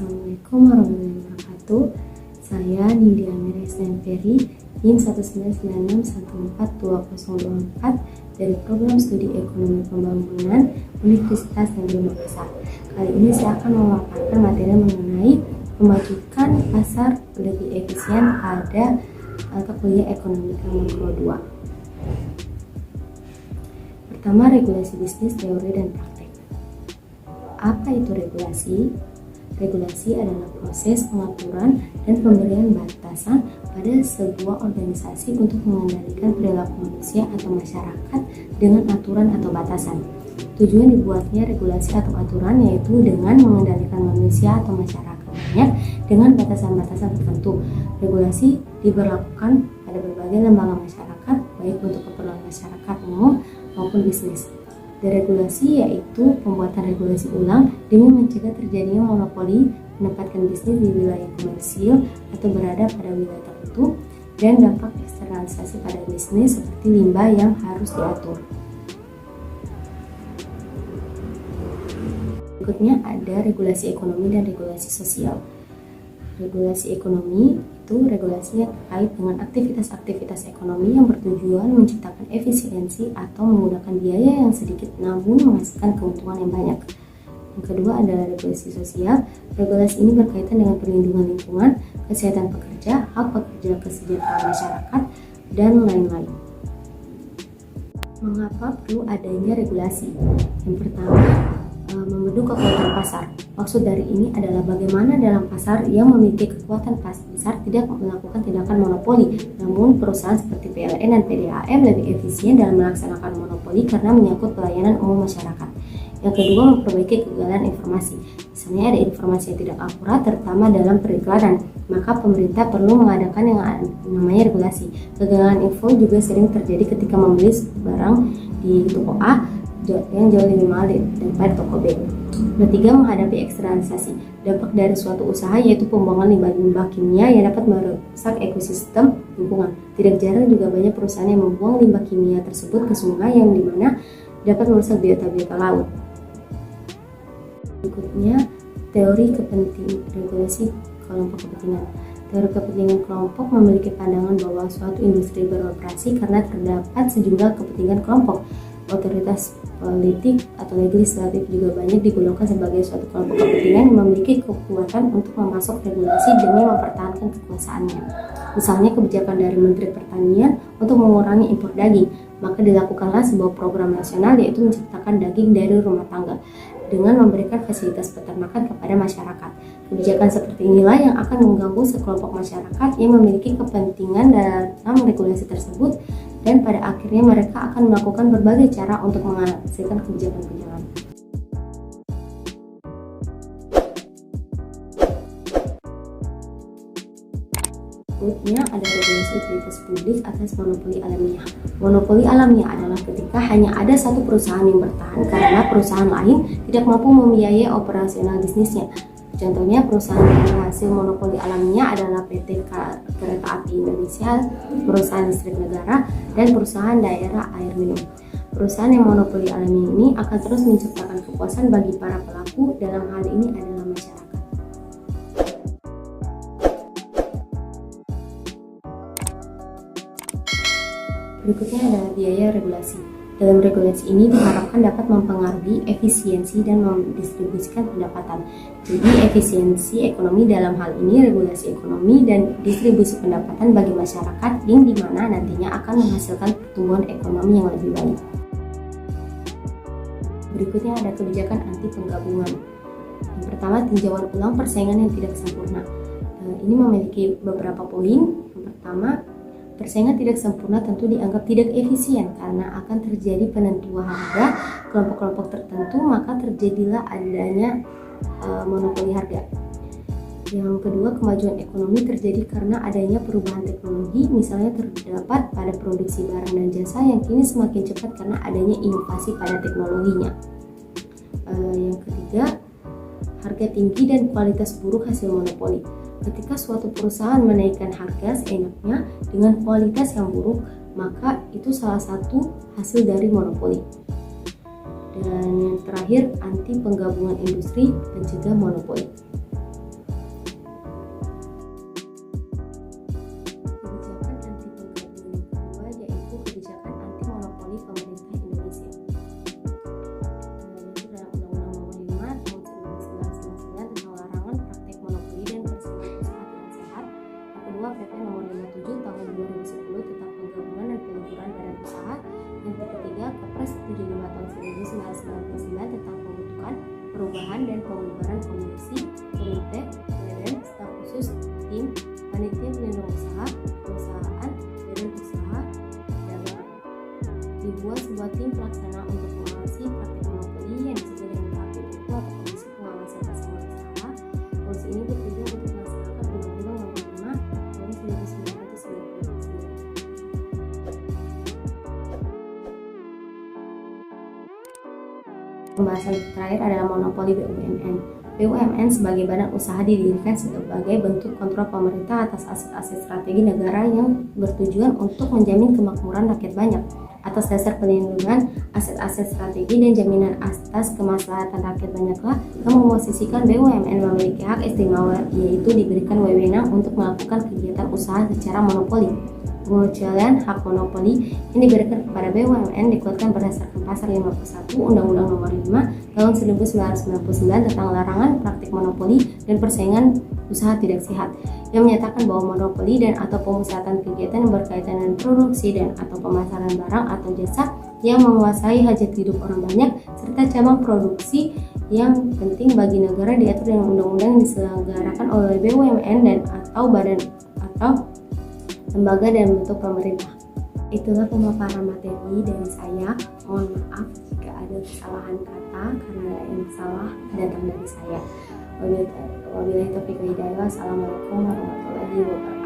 Assalamualaikum warahmatullahi wabarakatuh. Saya Nindya Amira Ferry, NIM 199614204 dari Program Studi Ekonomi Pembangunan Universitas Negeri Makassar. Kali ini saya akan memaparkan materi mengenai memajukan pasar lebih efisien pada mata kuliah Ekonomi Makro 2. Pertama, regulasi bisnis, teori dan praktek. Apa itu regulasi? Regulasi adalah proses pengaturan dan pemberian batasan pada sebuah organisasi untuk mengendalikan perilaku manusia atau masyarakat dengan aturan atau batasan. Tujuan dibuatnya regulasi atau aturan yaitu dengan mengendalikan manusia atau masyarakatnya dengan batasan-batasan tertentu. Regulasi diberlakukan pada berbagai lembaga masyarakat, baik untuk keperluan masyarakat umum maupun bisnis. Deregulasi yaitu pembuatan regulasi ulang demi mencegah terjadinya monopoli, menempatkan bisnis di wilayah komersil atau berada pada wilayah tertentu, dan dampak eksternalisasi pada bisnis seperti limbah yang harus diatur. Berikutnya ada regulasi ekonomi dan regulasi sosial. Regulasi ekonomi itu regulasi yang terkait dengan aktivitas-aktivitas ekonomi yang bertujuan menciptakan efisiensi atau menggunakan biaya yang sedikit namun menghasilkan keuntungan yang banyak. Yang kedua adalah regulasi sosial. Regulasi ini berkaitan dengan perlindungan lingkungan, kesehatan pekerja, hak pekerja, kesejahteraan masyarakat, dan lain-lain. Mengapa perlu adanya regulasi? Yang pertama, membentuk kekuatan pasar. Maksud dari ini adalah bagaimana dalam pasar yang memiliki kekuatan besar tidak melakukan tindakan monopoli, namun perusahaan seperti PLN dan PDAM lebih efisien dalam melaksanakan monopoli karena menyangkut pelayanan umum masyarakat. Yang kedua, memperbaiki kegagalan informasi. Misalnya ada informasi yang tidak akurat, terutama dalam periklanan, maka pemerintah perlu mengadakan yang namanya regulasi. Kegagalan info juga sering terjadi ketika membeli barang di toko A yang jauh lebih mahal daripada toko B. Ketiga, menghadapi eksternalisasi. Dampak dari suatu usaha yaitu pembuangan limbah-limbah kimia yang dapat merusak ekosistem lingkungan. Tidak jarang juga banyak perusahaan yang membuang limbah kimia tersebut ke sungai yang dimana dapat merusak biota-biota laut. Berikutnya, teori regulasi kelompok kepentingan. Teori kepentingan kelompok memiliki pandangan bahwa suatu industri beroperasi karena terdapat sejumlah kepentingan kelompok. Otoritas politik atau legislatif juga banyak digunakan sebagai suatu kelompok kepentingan yang memiliki kekuatan untuk memasok regulasi demi mempertahankan kekuasaannya. Misalnya kebijakan dari Menteri Pertanian untuk mengurangi impor daging, maka dilakukanlah sebuah program nasional yaitu menciptakan daging dari rumah tangga dengan memberikan fasilitas peternakan kepada masyarakat. Kebijakan seperti inilah yang akan mengganggu sekelompok masyarakat yang memiliki kepentingan dalam regulasi tersebut, dan pada akhirnya mereka akan melakukan berbagai cara untuk menghasilkan kebijakan-kebijakan. Berikutnya ada regulasi utilitas publik atas monopoli alamiah. Monopoli alamiah adalah ketika hanya ada satu perusahaan yang bertahan karena perusahaan lain tidak mampu membiayai operasional bisnisnya. Contohnya perusahaan yang berhasil monopoli alamiah adalah PT Kereta Api Indonesia, perusahaan listrik negara, dan perusahaan daerah air minum. Perusahaan yang monopoli alamiah ini akan terus menciptakan kepuasan bagi para pelaku, dalam hal ini adalah masyarakat. Berikutnya adalah biaya regulasi. Dalam regulasi ini diharapkan dapat mempengaruhi efisiensi dan mendistribusikan pendapatan. Jadi efisiensi ekonomi dalam hal ini regulasi ekonomi dan distribusi pendapatan bagi masyarakat yang dimana nantinya akan menghasilkan pertumbuhan ekonomi yang lebih baik. Berikutnya ada kebijakan anti penggabungan. Yang pertama, tinjauan ulang persaingan yang tidak sempurna. Ini memiliki beberapa poin. Yang pertama, persaingan tidak sempurna tentu dianggap tidak efisien karena akan terjadi penentuan harga kelompok-kelompok tertentu, maka terjadilah adanya monopoli harga. Yang kedua, kemajuan ekonomi terjadi karena adanya perubahan teknologi, misalnya terdapat pada produksi barang dan jasa yang kini semakin cepat karena adanya inovasi pada teknologinya. Yang ketiga, harga tinggi dan kualitas buruk hasil monopoli. Ketika suatu perusahaan menaikkan harga seenaknya dengan kualitas yang buruk, maka itu salah satu hasil dari monopoli. Dan yang terakhir, anti penggabungan industri, pencegah monopoli. pembentukan dan pembubaran komisi, komite, badan, staf khusus, tim, panitia pelindung usaha, perusahaan, badan usaha, dagang. Dibuat sebuah tim pelaksana untuk mengawasi praktik monopoli yang disebut dengan KPU atau Komisi Pengawasan Pasar Usaha. Komisi ini bertujuan untuk melaksanakan Undang-Undang Nomor 5 Tahun 1999. Pembahasan terakhir adalah monopoli BUMN. BUMN sebagai badan usaha didirikan sebagai bentuk kontrol pemerintah atas aset-aset strategi negara yang bertujuan untuk menjamin kemakmuran rakyat banyak. Atas dasar pelindungan aset-aset strategi dan jaminan atas kemaslahatan rakyat banyaklah yang memposisikan BUMN memiliki hak istimewa, yaitu diberikan wewenang untuk melakukan kegiatan usaha secara monopoli. Pengecualian hak monopoli yang diberikan kepada BUMN dikuatkan berdasarkan Pasal 51 Undang-Undang Nomor 5 Tahun 1999 tentang larangan praktik monopoli dan persaingan usaha tidak sehat, yang menyatakan bahwa monopoli dan atau pemusatan kegiatan yang berkaitan dengan produksi dan atau pemasaran barang atau jasa yang menguasai hajat hidup orang banyak serta cabang produksi yang penting bagi negara diatur dengan undang-undang yang diselenggarakan oleh BUMN dan atau badan atau lembaga dan bentuk pemerintah. Itulah pemaparan materi dari saya. Mohon maaf jika ada kesalahan kata karena yang salah datang dari saya. Wabillahi taufiq wal hidayah. Wassalamualaikum warahmatullahi wabarakatuh.